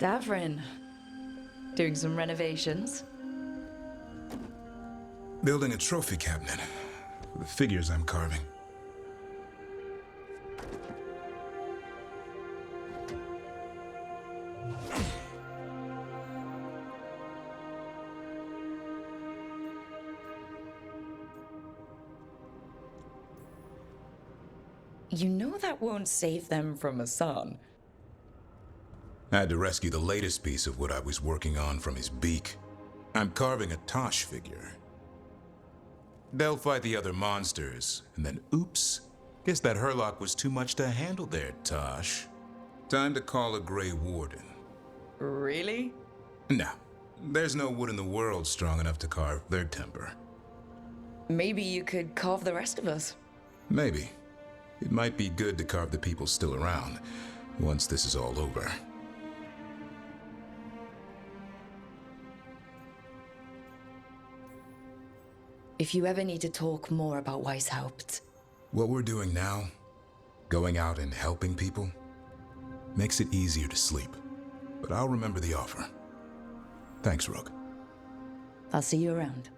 Davrin. Doing some renovations? Building a trophy cabinet for the figures I'm carving. You know that won't save them from a son. I had to rescue the latest piece of what I was working on from his beak. I'm carving a Tosh figure. They'll fight the other monsters, and then oops, guess that Herlock was too much to handle there, Tosh. Time to call a Grey Warden. Really? No, there's no wood in the world strong enough to carve their temper. Maybe you could carve the rest of us. Maybe. It might be good to carve the people still around, once this is all over. If you ever need to talk more about Weishaupt. What we're doing now, going out and helping people, makes it easier to sleep. But I'll remember the offer. Thanks, Rook. I'll see you around.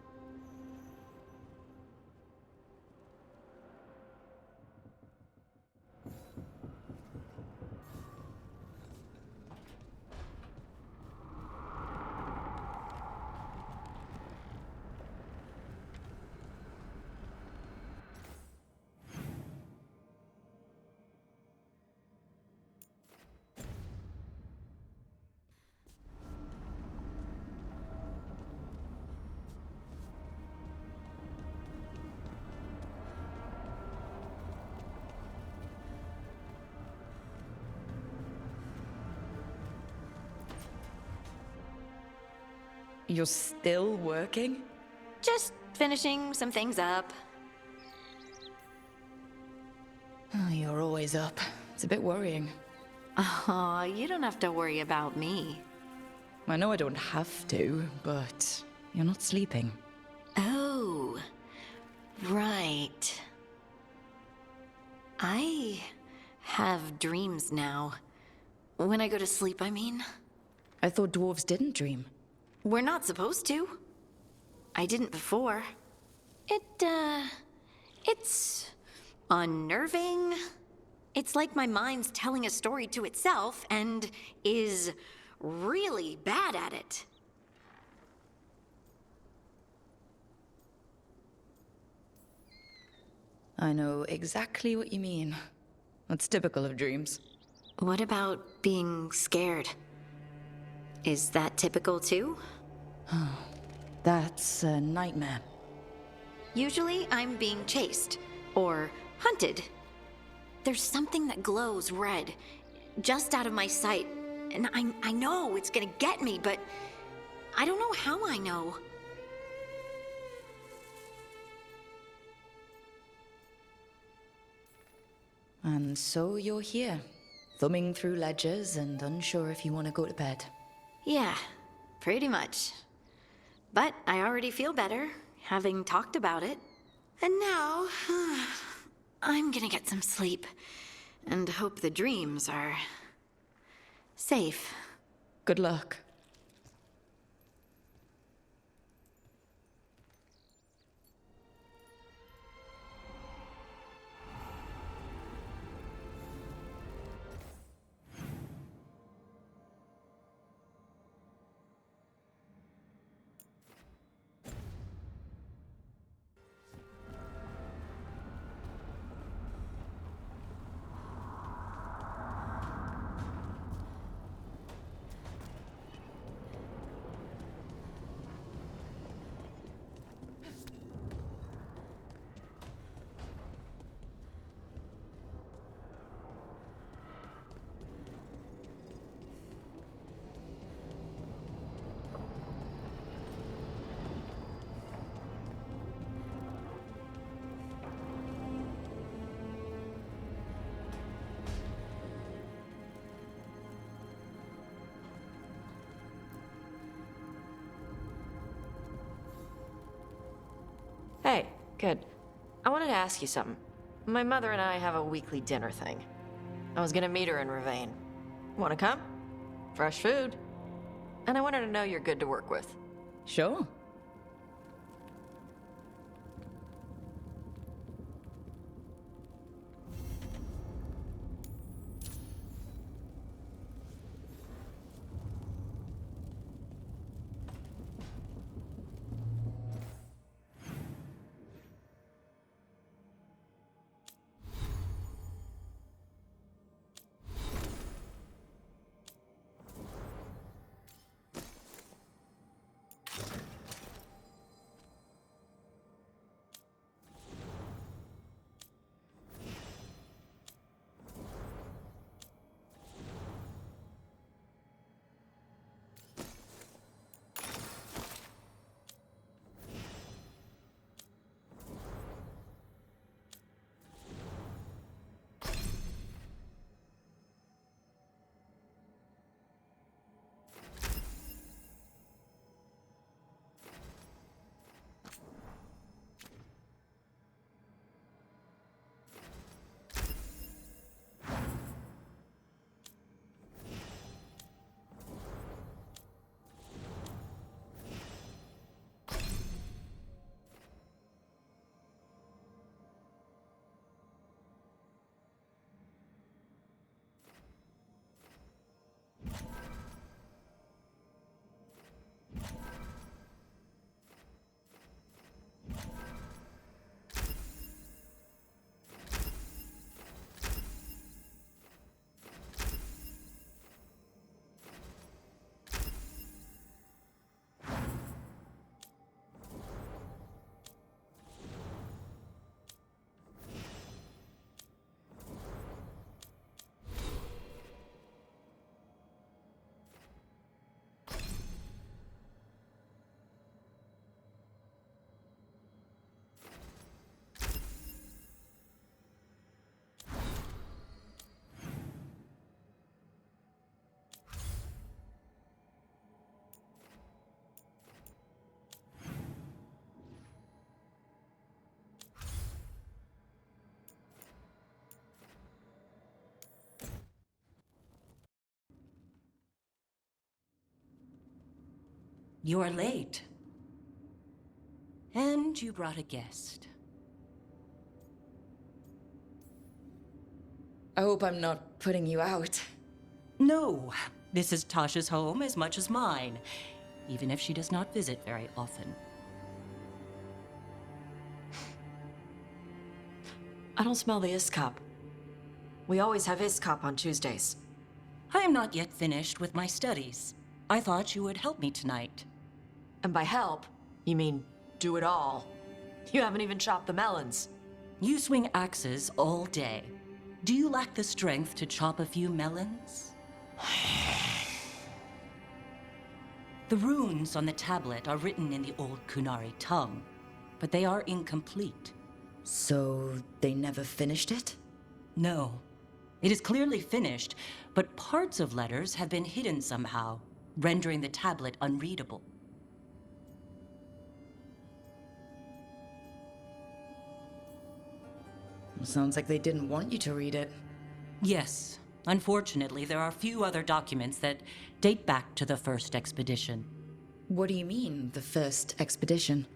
You're still working? Just finishing some things up. Oh, you're always up. It's a bit worrying. Oh, you don't have to worry about me. I know I don't have to, but you're not sleeping. Oh, right. I have dreams now. When I go to sleep, I mean. I thought dwarves didn't dream. We're not supposed to. I didn't before. It's unnerving. It's like my mind's telling a story to itself and is really bad at it. I know exactly what you mean. That's typical of dreams. What about being scared? Is that typical too? That's a nightmare. Usually I'm being chased or hunted. There's something that glows red, just out of my sight, and I know it's gonna get me, but I don't know how I know. And so you're here, thumbing through ledgers and unsure if you want to go to bed. Yeah, pretty much. But I already feel better, having talked about it. And now, I'm gonna get some sleep, and hope the dreams are safe. Good luck. Hey, good. I wanted to ask you something. My mother and I have a weekly dinner thing. I was gonna meet her in Ravane. Wanna come? fresh food. And I want her to know you're good to work with. Sure. You're late. And you brought a guest. I hope I'm not putting you out. No, this is Tasha's home as much as mine, even if she does not visit very often. I don't smell the Iskop. We always have Iskop on Tuesdays. I am not yet finished with my studies. I thought you would help me tonight. And by help, you mean do it all. You haven't even chopped the melons. You swing axes all day. Do you lack the strength to chop a few melons? The runes on the tablet are written in the old Kunari tongue, but they are incomplete. So they never finished it? No. It is clearly finished, but parts of letters have been hidden somehow, rendering the tablet unreadable. Sounds like they didn't want you to read it. Yes. Unfortunately, there are few other documents that date back to the first expedition. What do you mean, the first expedition?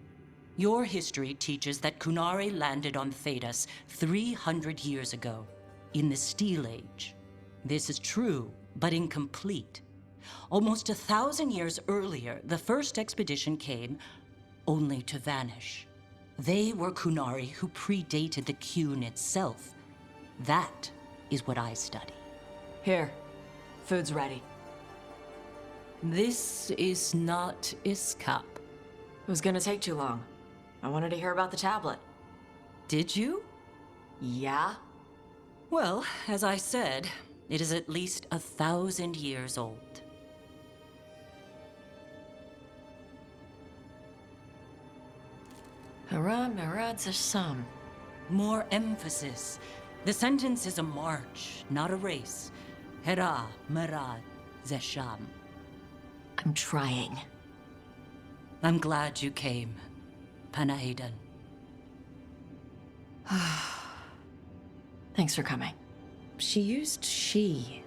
Your history teaches that Kunari landed on Thedas 300 years ago, in the Steel Age. This is true, but incomplete. Almost 1,000 years earlier, the first expedition came only to vanish. They were Kunari who predated the Qun itself. That is what I study. Here, food's ready. This is not Iskop. It was gonna take too long. I wanted to hear about the tablet. Did you? Yeah? Well, as I said, it is at least 1,000 years old. Hara Merad Zasham. More emphasis. The sentence is a march, not a race. Hera Merad Zesham. I'm trying. I'm glad you came, Panaidan. Thanks for coming. She used she.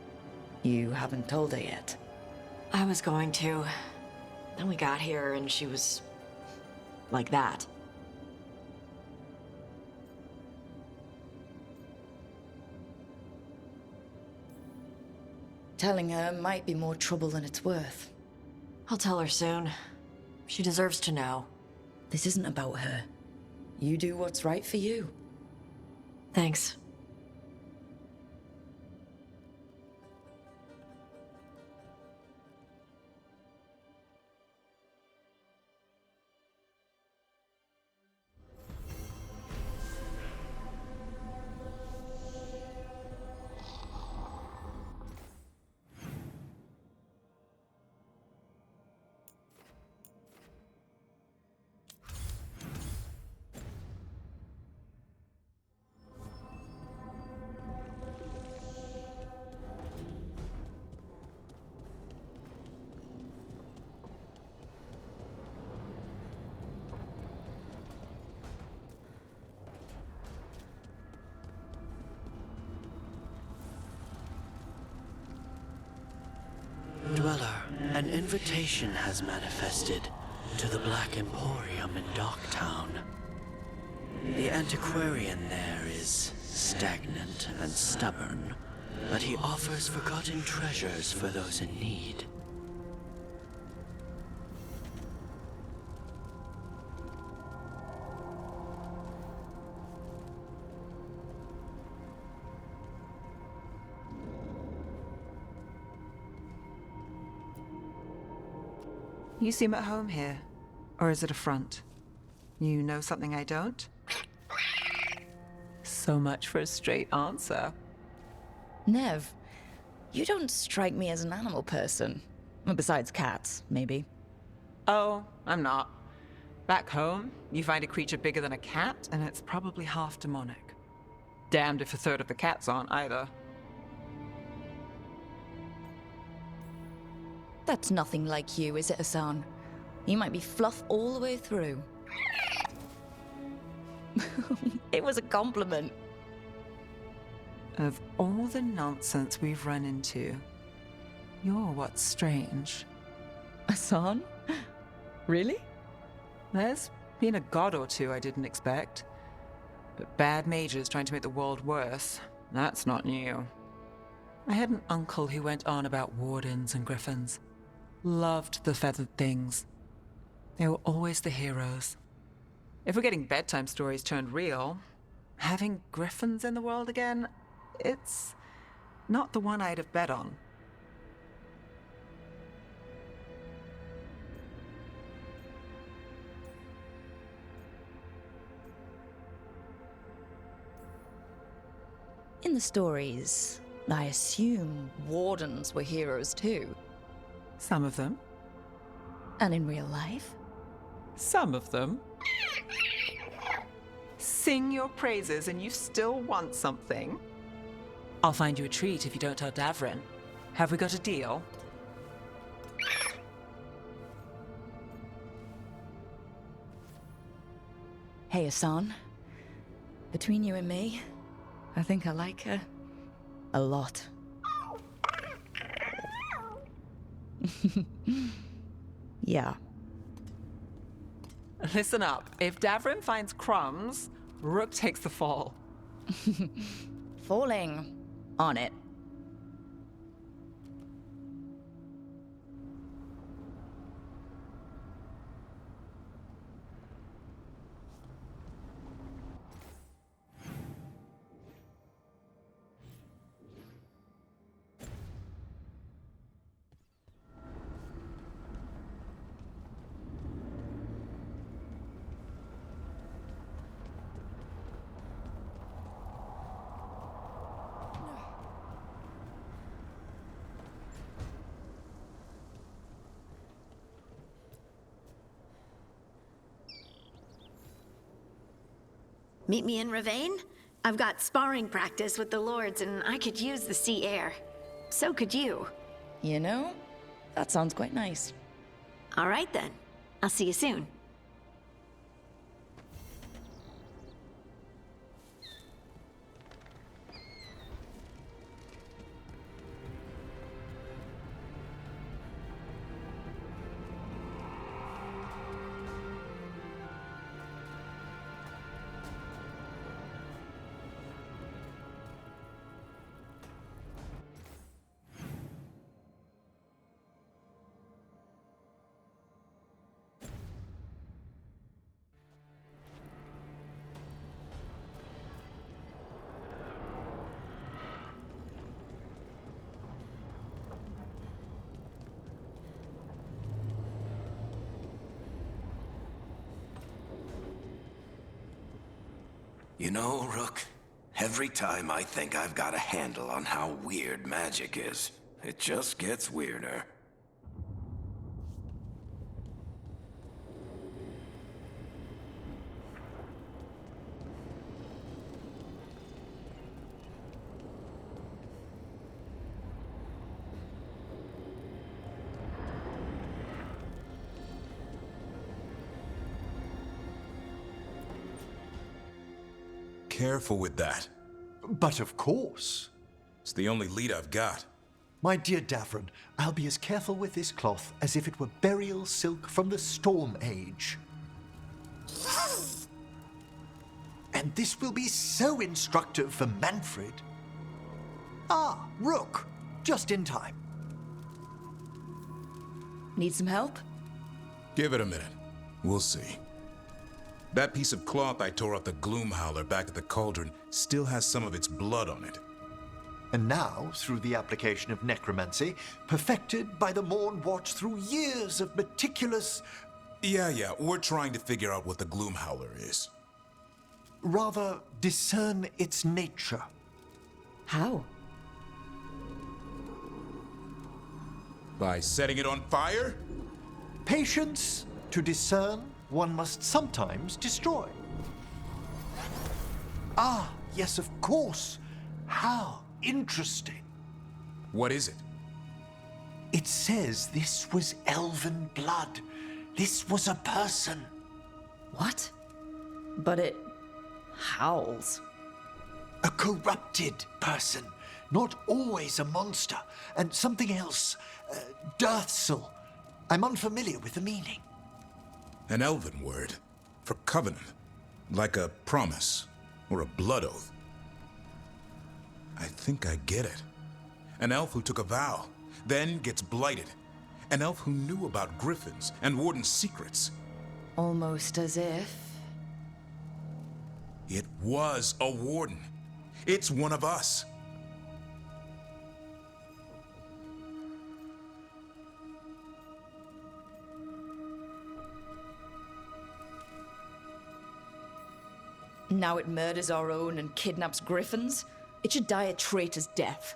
You haven't told her yet. I was going to. Then we got here and she was... like that. Telling her might be more trouble than it's worth. I'll tell her soon. She deserves to know. This isn't about her. You do what's right for you. Thanks. Dweller, an invitation has manifested to the Black Emporium in Docktown. The antiquarian there is stagnant and stubborn, but he offers forgotten treasures for those in need. You seem at home here. Or is it a front? You know something I don't? So much for a straight answer. Nev, you don't strike me as an animal person. Well, besides cats, maybe. Oh, I'm not. Back home, you find a creature bigger than a cat, and it's probably half demonic. Damned if a third of the cats aren't either. That's nothing like you, is it, Hassan? You might be fluff all the way through. It was a compliment. Of all the nonsense we've run into, you're what's strange. Hassan? Really? There's been a god or two I didn't expect. But bad mages trying to make the world worse, that's not new. I had an uncle who went on about wardens and griffins. Loved the feathered things. They were always the heroes. If we're getting bedtime stories turned real, having griffins in the world again, it's not the one I'd have bet on. In the stories, I assume wardens were heroes too. Some of them. And in real life? Some of them. Sing your praises and you still want something? I'll find you a treat if you don't tell Davrin. Have we got a deal? Hey, Hassan. Between you and me, I think I like her a lot. Yeah. Listen up. If Davrin finds crumbs, Rook takes the fall. Falling on it. Meet me in Ravane? I've got sparring practice with the lords, and I could use the sea air. So could you. You know, that sounds quite nice. All right, then. I'll see you soon. You know, Rook, every time I think I've got a handle on how weird magic is, it just gets weirder. Careful with that. But of course. It's the only lead I've got. My dear Davron, I'll be as careful with this cloth as if it were burial silk from the Storm Age. And this will be so instructive for Manfred. Ah, Rook, just in time. Need some help? Give it a minute. We'll see. That piece of cloth I tore off the Gloomhowler back at the cauldron still has some of its blood on it. And now, through the application of necromancy, perfected by the Morn Watch through years of meticulous... Yeah, we're trying to figure out what the Gloomhowler is. rather discern its nature. How? By setting it on fire? Patience to discern, one must sometimes destroy. Ah, yes, of course. How interesting. What is it? It says this was elven blood. This was a person. What? But it howls. A corrupted person. Not always a monster. And something else. Deathsel. I'm unfamiliar with the meaning. An elven word for covenant. Like a promise or a blood oath. I think I get it. An elf who took a vow, then gets blighted. An elf who knew about griffins and warden's secrets. Almost as if... It was a warden. It's one of us. Now it murders our own and kidnaps griffins? It should die a traitor's death.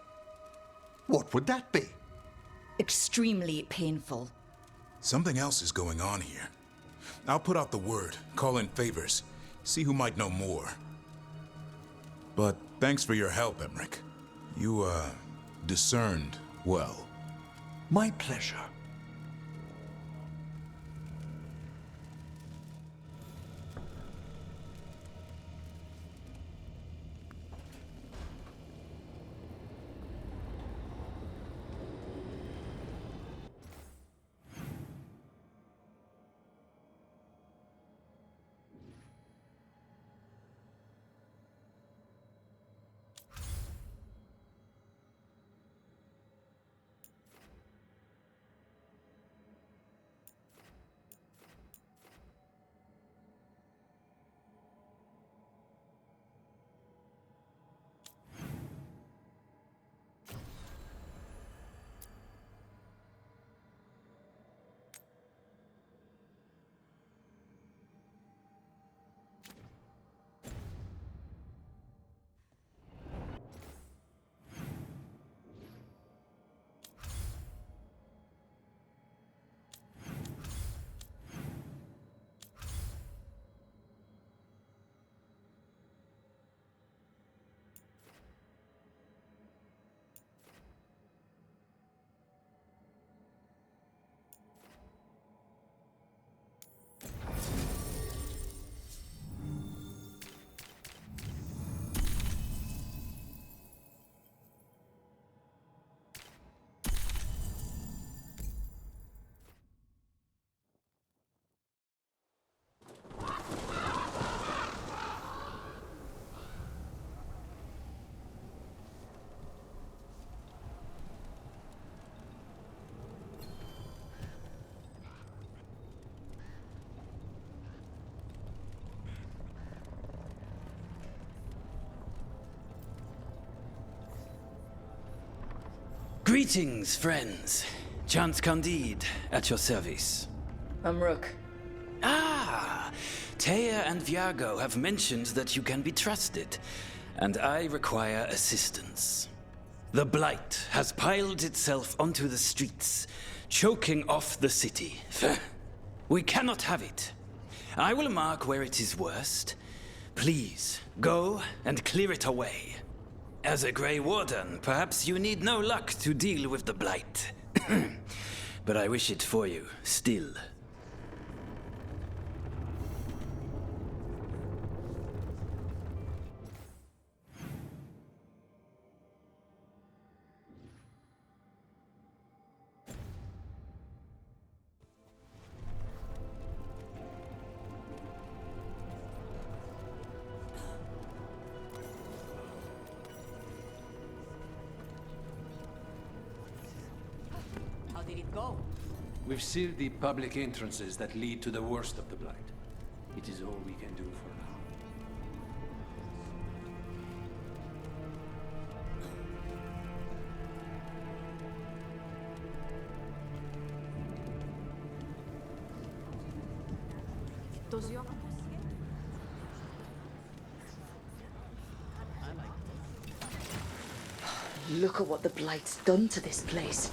What would that be? Extremely painful. Something else is going on here. I'll put out the word, call in favors, see who might know more. But thanks for your help, Emmerich. You, discerned well. My pleasure. Greetings, friends. Chance Candide, at your service. I'm Rook. Ah, Taya and Viago have mentioned that you can be trusted, and I require assistance. The Blight has piled itself onto the streets, choking off the city. We cannot have it. I will mark where it is worst. Please, go and clear it away. As a Grey Warden, perhaps you need no luck to deal with the Blight. But I wish it for you, still. How did it go? We've sealed the public entrances that lead to the worst of the Blight. It is all we can do for now. Look at what the Blight's done to this place.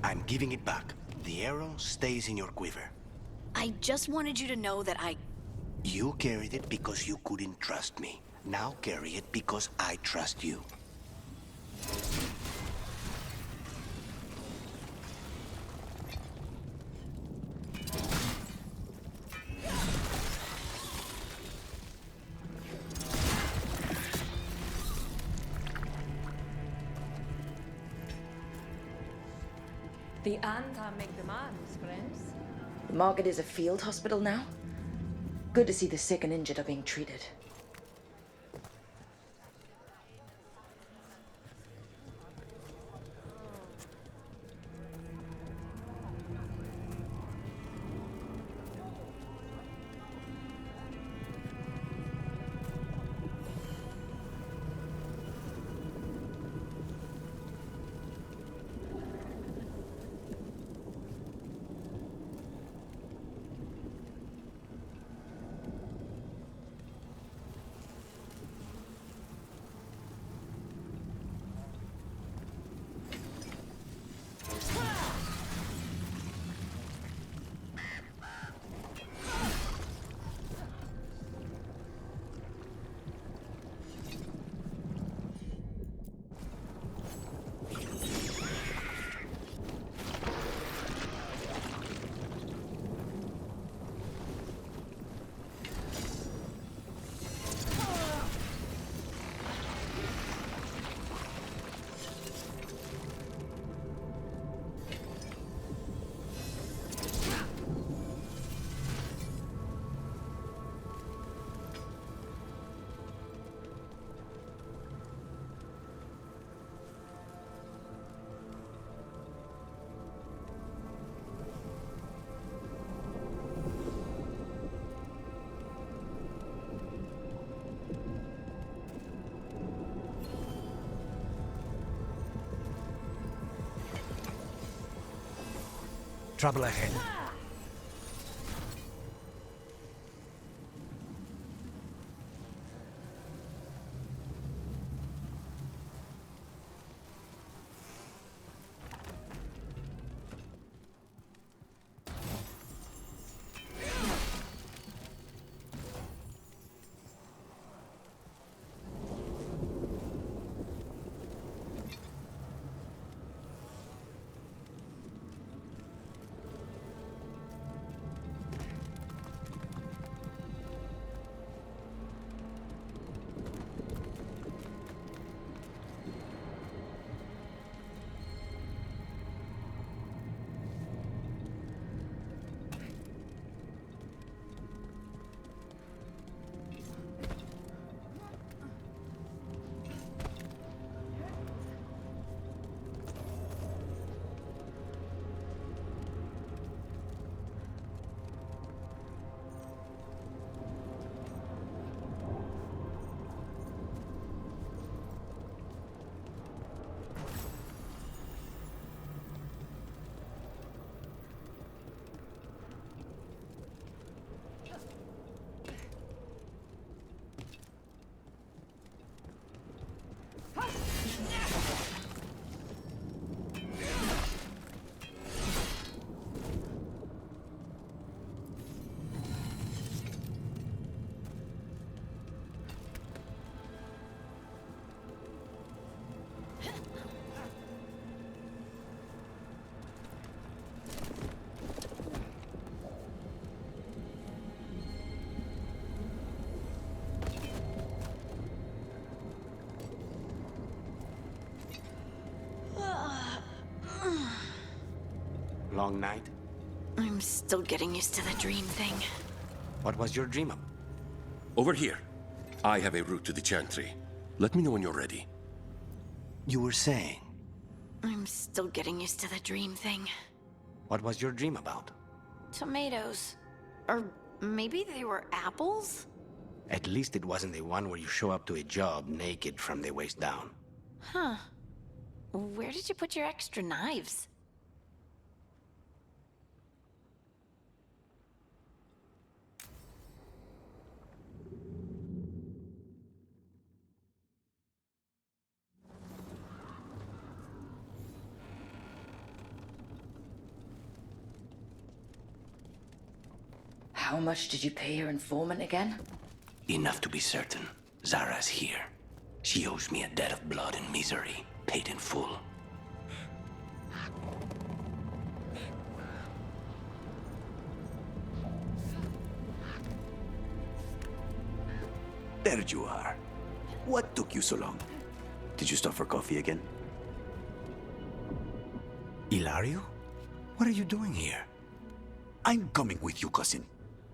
I'm giving it back. The arrow stays in your quiver. I just wanted you to know that You carried it because you couldn't trust me. Now carry it because I trust you. The Anta make demands, friends. The market is a field hospital now. Good to see the sick and injured are being treated. Trouble ahead. Long night? I'm still getting used to the dream thing. What was your dream of? Over here. I have a route to the Chantry. Let me know when you're ready. You were saying. I'm still getting used to the dream thing. What was your dream about? Tomatoes. Or maybe they were apples? At least it wasn't the one where you show up to a job naked from the waist down. Huh. Where did you put your extra knives? How much did you pay your informant again? Enough to be certain. Zara's here. She owes me a debt of blood and misery, paid in full. There you are. What took you so long? Did you stop for coffee again? Ilario? What are you doing here? I'm coming with you, cousin.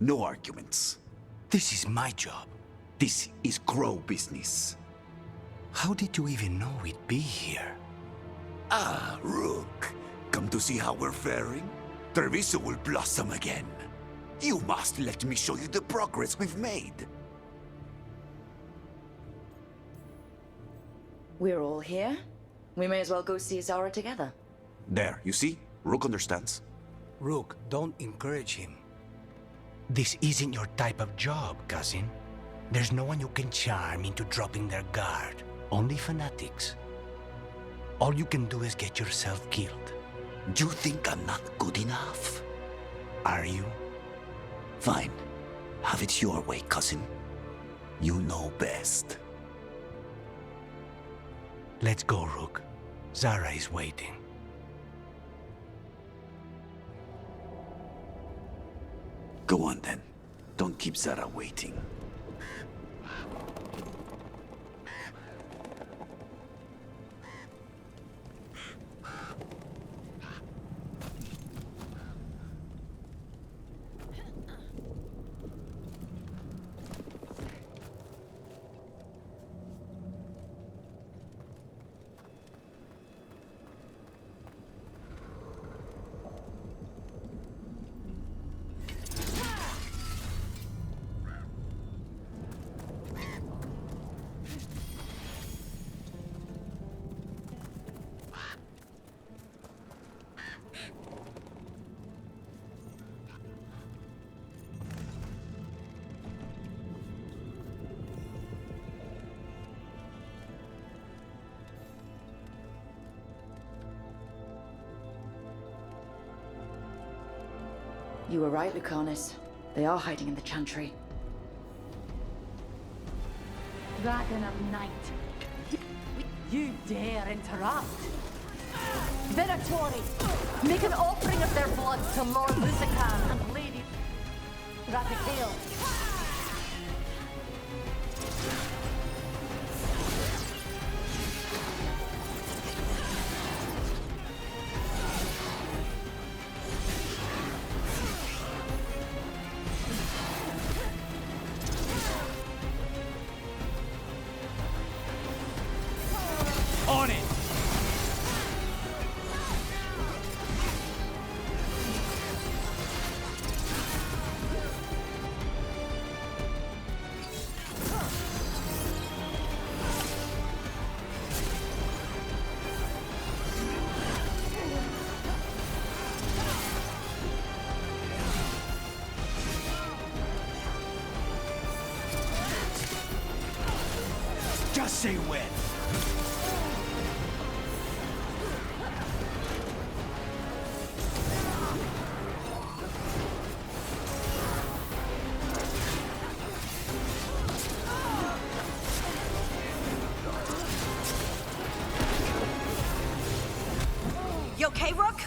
No arguments. This is my job. This is Crow business. How did you even know we'd be here? Ah, Rook. Come to see how we're faring? Treviso will blossom again. You must let me show you the progress we've made. We're all here. We may as well go see Zara together. There, you see? Rook understands. Rook, don't encourage him. This isn't your type of job, cousin. There's no one you can charm into dropping their guard. Only fanatics. All you can do is get yourself killed. You think I'm not good enough? Are you? Fine. Have it your way, cousin. You know best. Let's go, Rook. Zara is waiting. Go on then. Don't keep Zara waiting. You were right, Lucanus. They are hiding in the Chantry. Dragon of Night. You dare interrupt? Venatori, make an offering of their blood to Lord Lusican and Lady Raphael. On it! Just say when. You okay, Rook?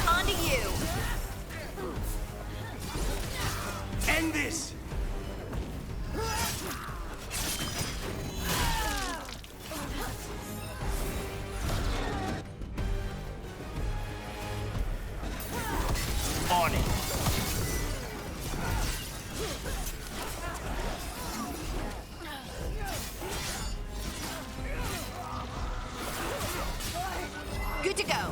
On to you. End this! to go.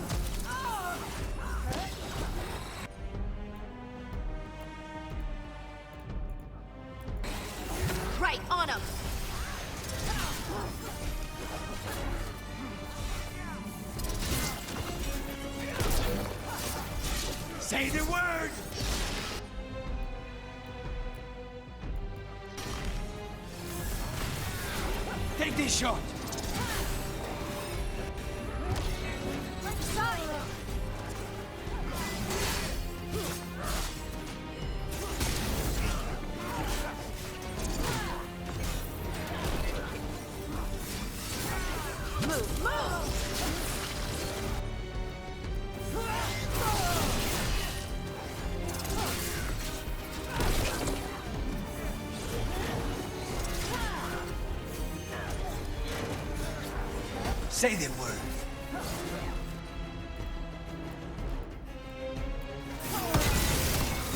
Right on him. Say the word! Take this shot! Say the word.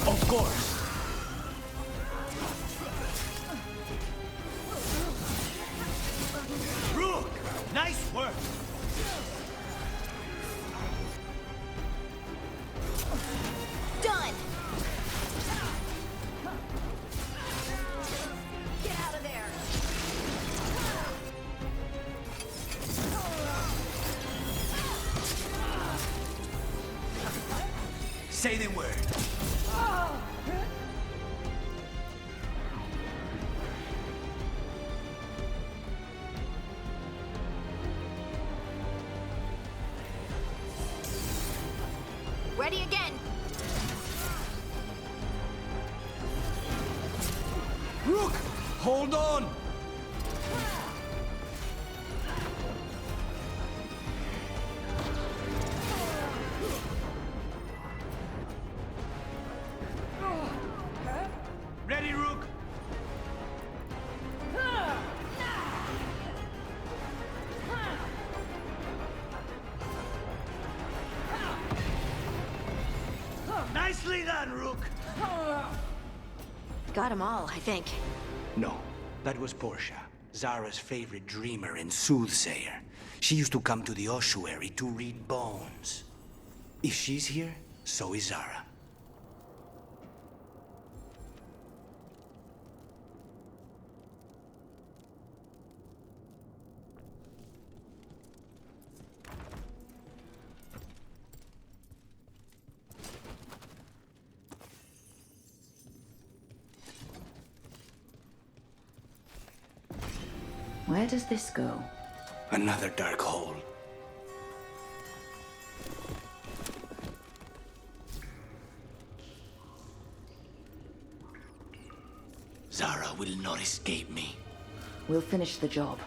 Of course. Rook, nice work. Done. Get out of there. Say the word. Ready again. Rook, hold on. Ready, Rook? Nicely done, Rook. Got them all, I think. No, that was Portia, Zara's favorite dreamer and soothsayer. She used to come to the ossuary to read bones. If she's here, so is Zara. Where does this go? Another dark hole. Zara will not escape me. We'll finish the job.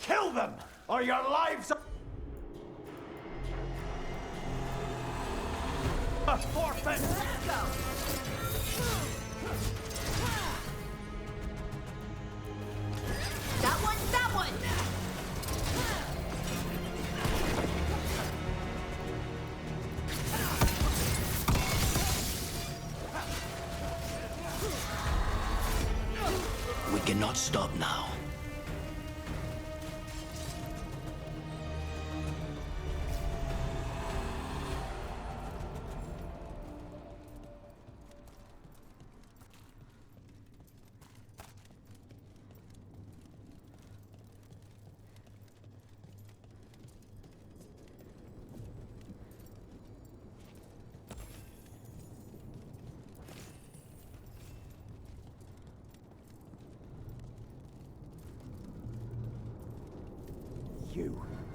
Kill them, or your lives are forfeit. Let's go. That one, that one. We cannot stop now.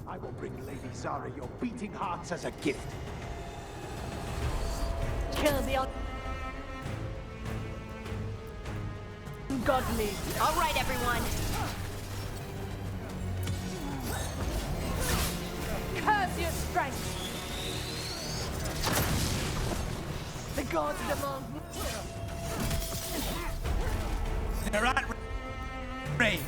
I will bring Lady Zara your beating hearts as a gift. Kill the ungodly. All right, everyone. Curse your strength. The gods demand. They're at. range.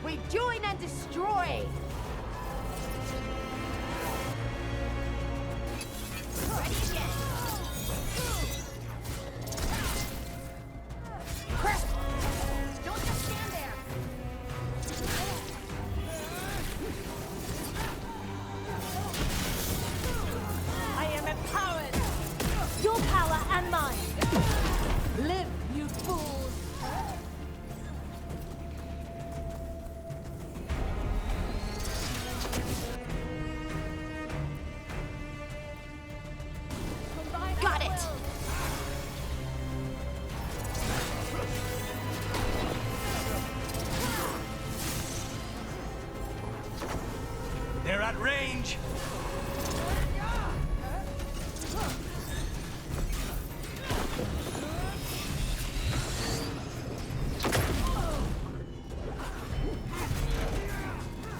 We join and destroy! Ready again! Crisp! Don't just stand there! I am empowered! Your power and mine! Live, you fools! Got it! They're at range.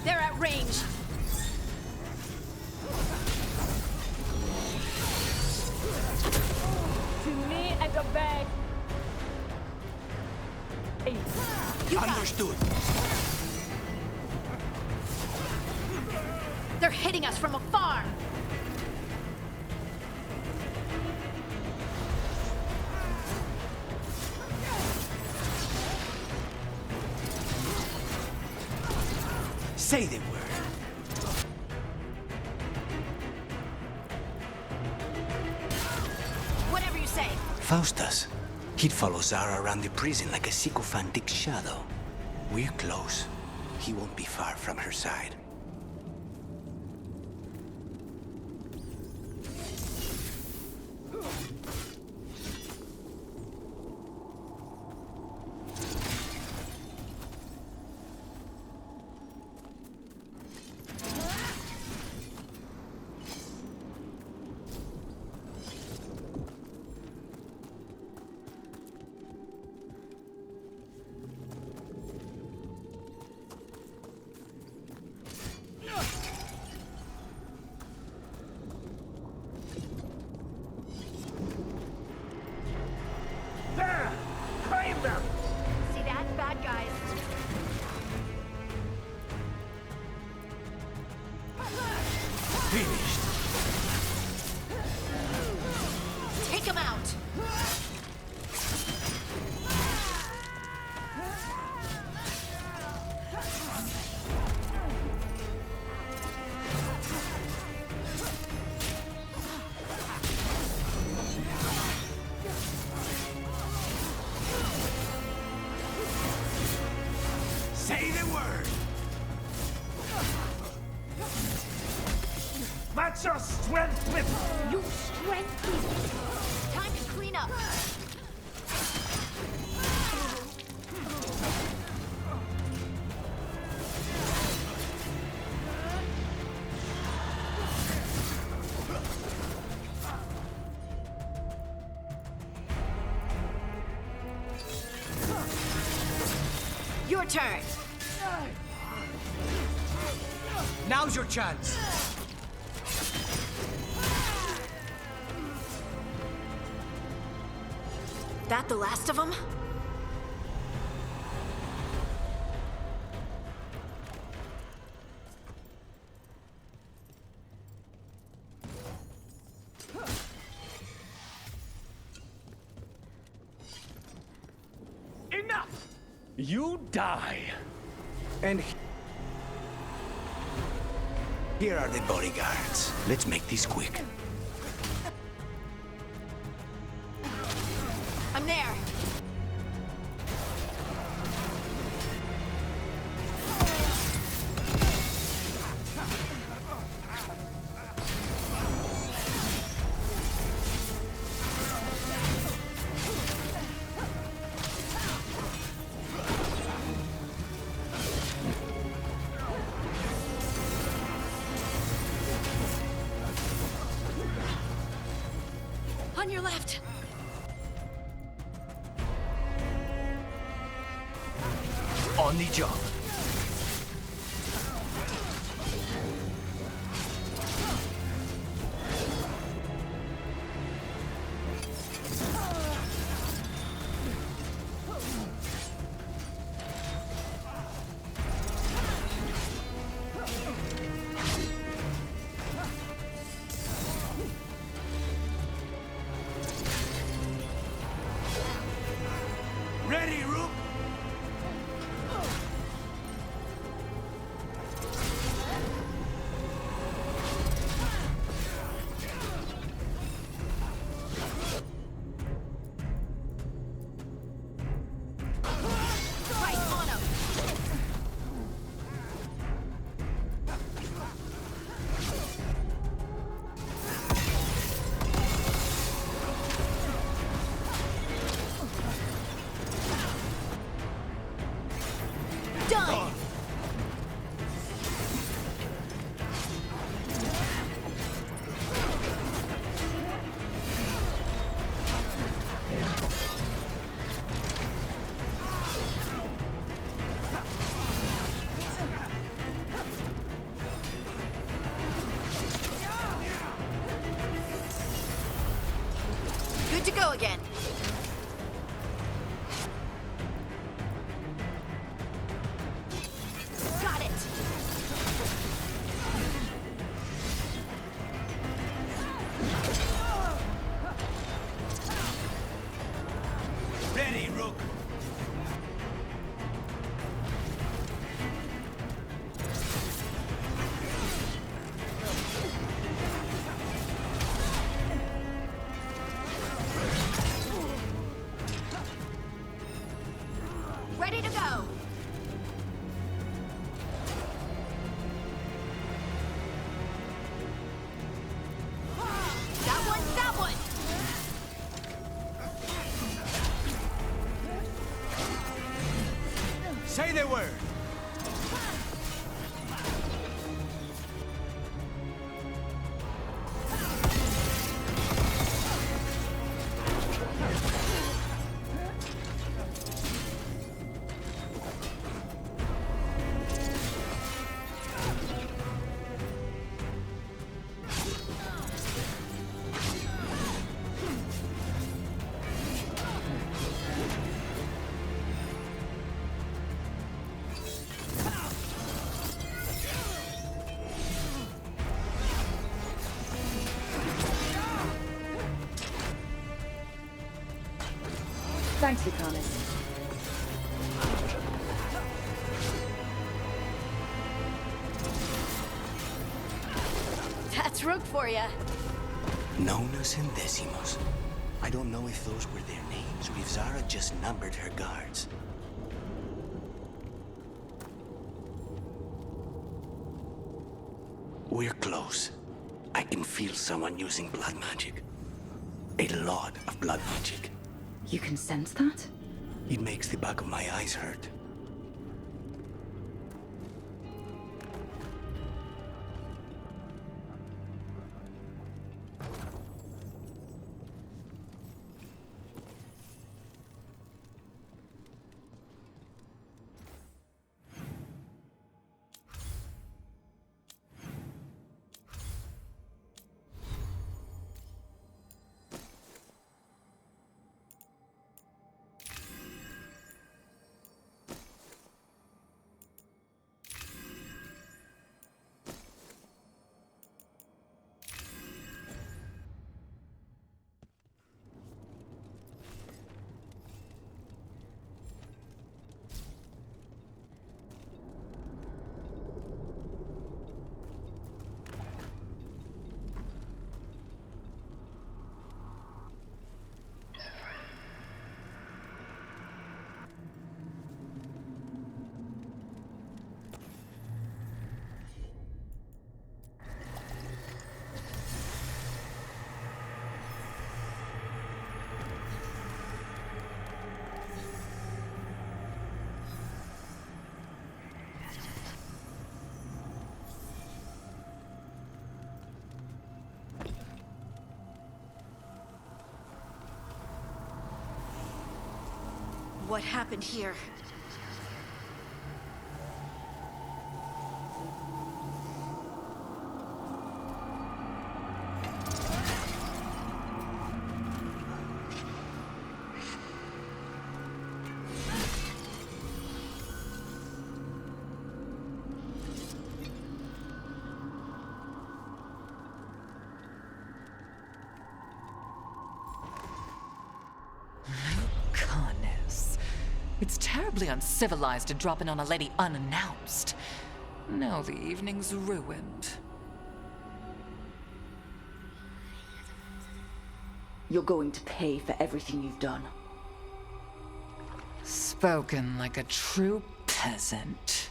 They're at range! To me and obey! Understood. They're hitting us from afar! Say the word. Whatever you say! Faustus. He'd follow Zara around the prison like a sycophantic shadow. We're close. He won't be far from her side. See that? Bad guys. Finished. Take him out! Say the word. Match your strength with... You strength! Time to clean up! Your turn! Now's your chance. That the last of them? Enough! You die. And here are the bodyguards. Let's make this quick. I'm there! On your left! On the job. Good to go again. Got it. Ready, Rook. Ready to go. That one, that one. Say the word. Thanks, Lucanus. That's Rook for ya. Nonus and Decimos. I don't know if those were their names or if Zara just numbered her guards. We're close. I can feel someone using blood magic. A lot of blood magic. You can sense that? It makes the back of my eyes hurt. What happened here? It's terribly uncivilized to drop in on a lady unannounced. Now the evening's ruined. You're going to pay for everything you've done. Spoken like a true peasant.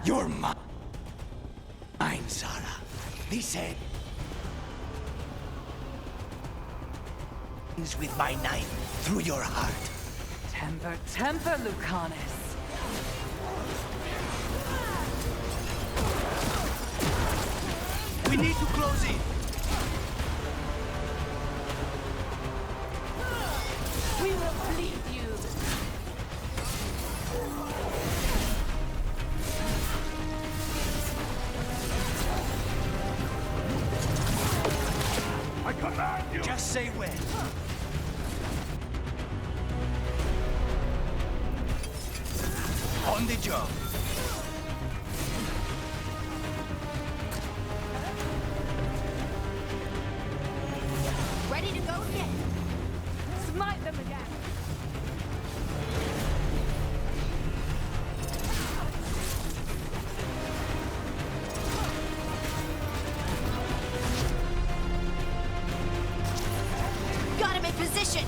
You're mine. I'm Zara. This ends with my knife through your heart. Temper, temper, Lucanus. We need to close in. We will bleed you. say when. On the job. Ready to go again. Smite them again. Got him in position.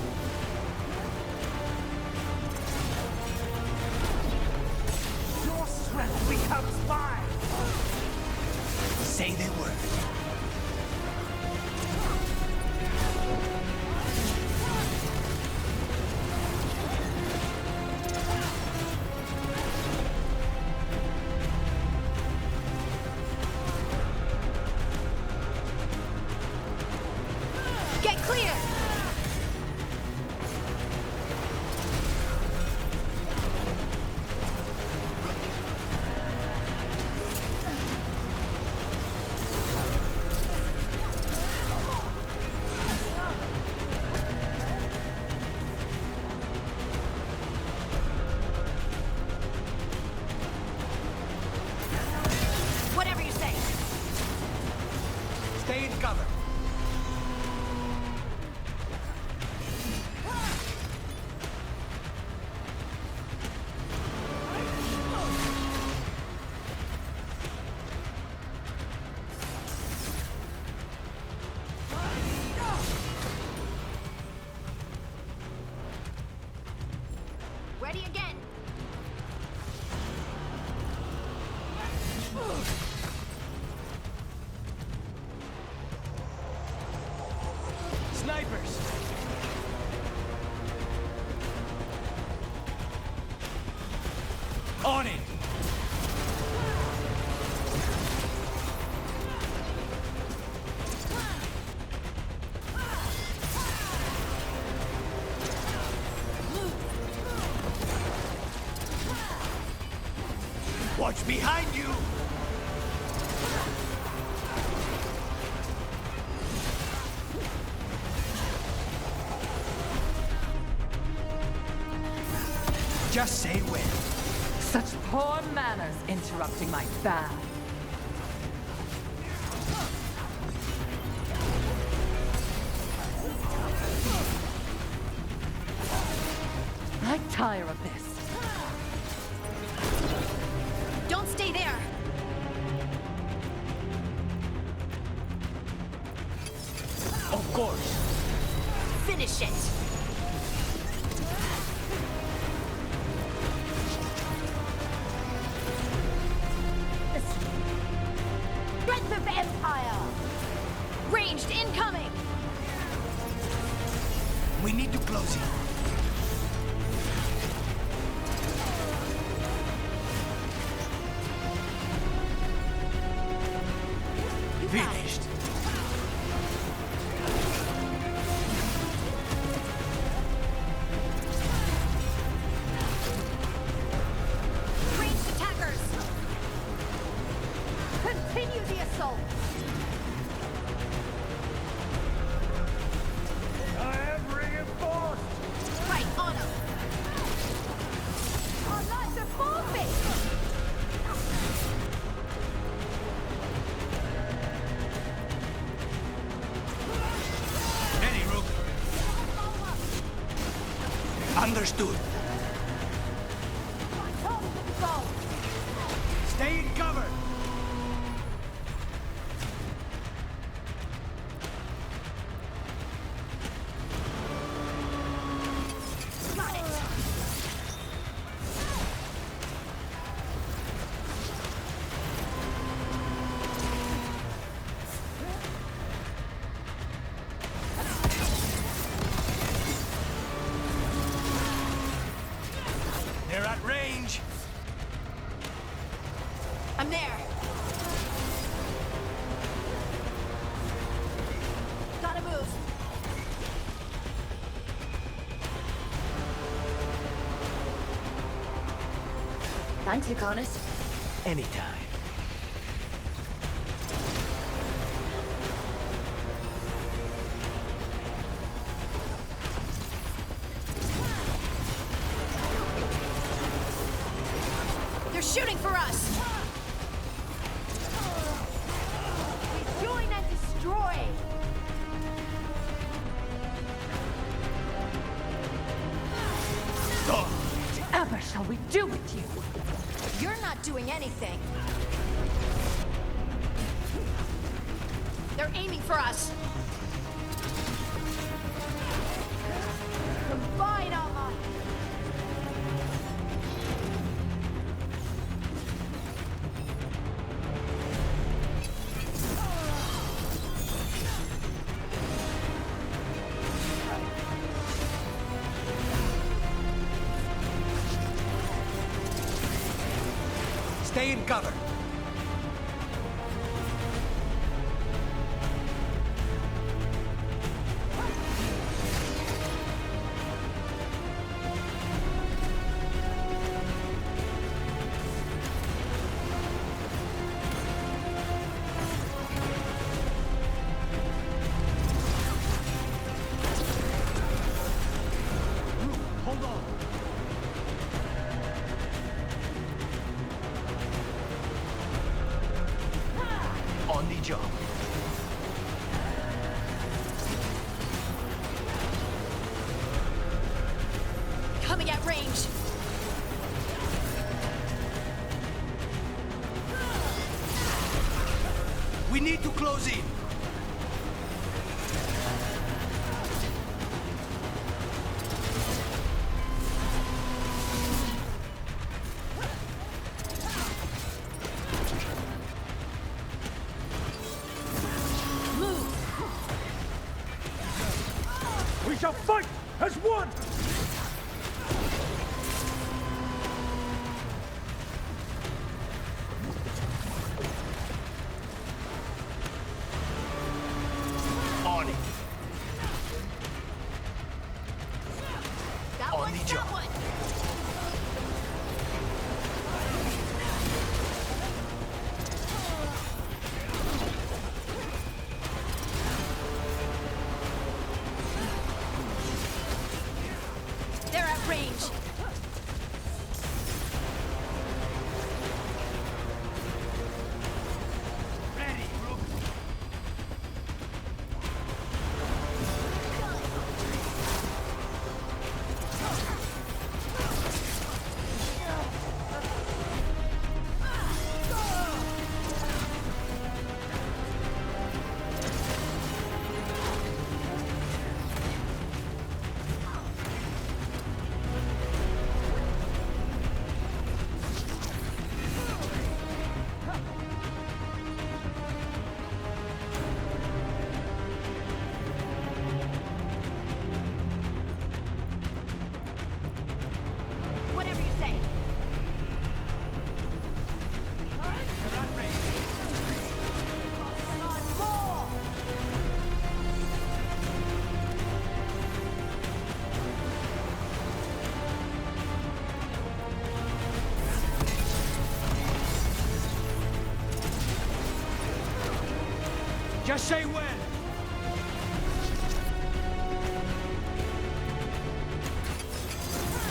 Your strength becomes mine. Say the word. Get clear. Whatever you say. Stay in cover. Ready again. Snipers. On it. Watch behind you! Just say when. Such poor manners interrupting my bath. I tire of this. Don't stay there. Of course. Finish it. Strength of Empire! Ranged incoming. We need to close it. Finished. Ranged attackers. Continue the assault! I am reinforced. Right on him. Our lives are forfeit! Ready, Rook. Understood. Stay in cover. Got it. They're at range. I'm there. Gotta move. Thanks, Lucanus. Anytime. They're shooting for us! We join and destroy! Whatever shall we do with you? You're not doing anything. They're aiming for us. Combine our might! Stay in cover. Hold on. On the job. Coming at range. We need to close in. We shall fight as one! On it. That On one, the that job. one. They're at range. Ready, Rook. Whatever you say. Just say when.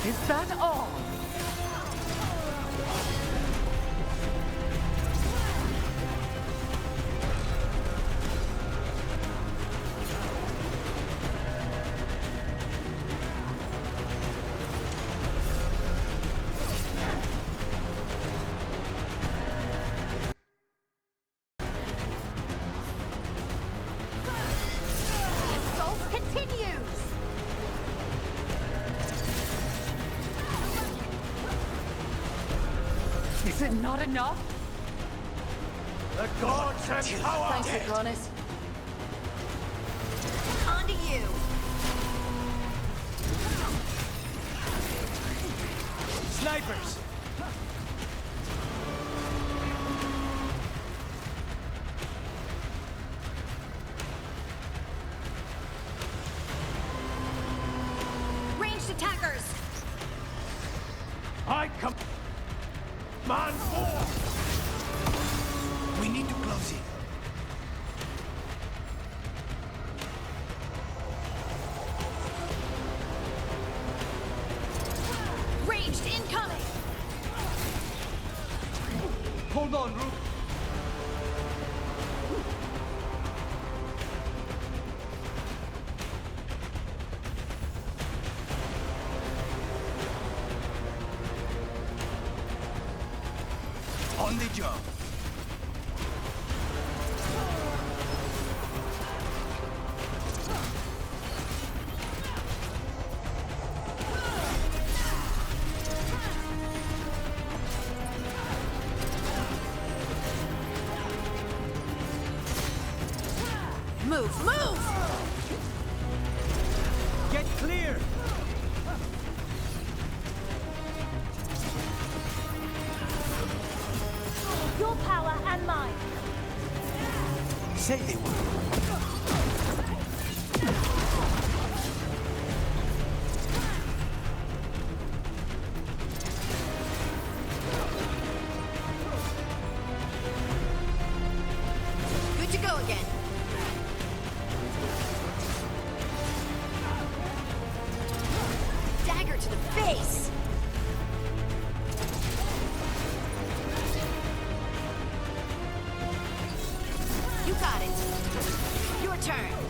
Is that all? Assault continues. Is it not enough? The gods have power! Thanks, Adonis. On to you. Snipers! Ranged attackers. I command more! We need to close in. Ranged incoming. Hold on, Rook. On the job. Move, move! Get clear! Your power and mine. Say they were. Good to go again. Dagger to the face! You got it. Your turn.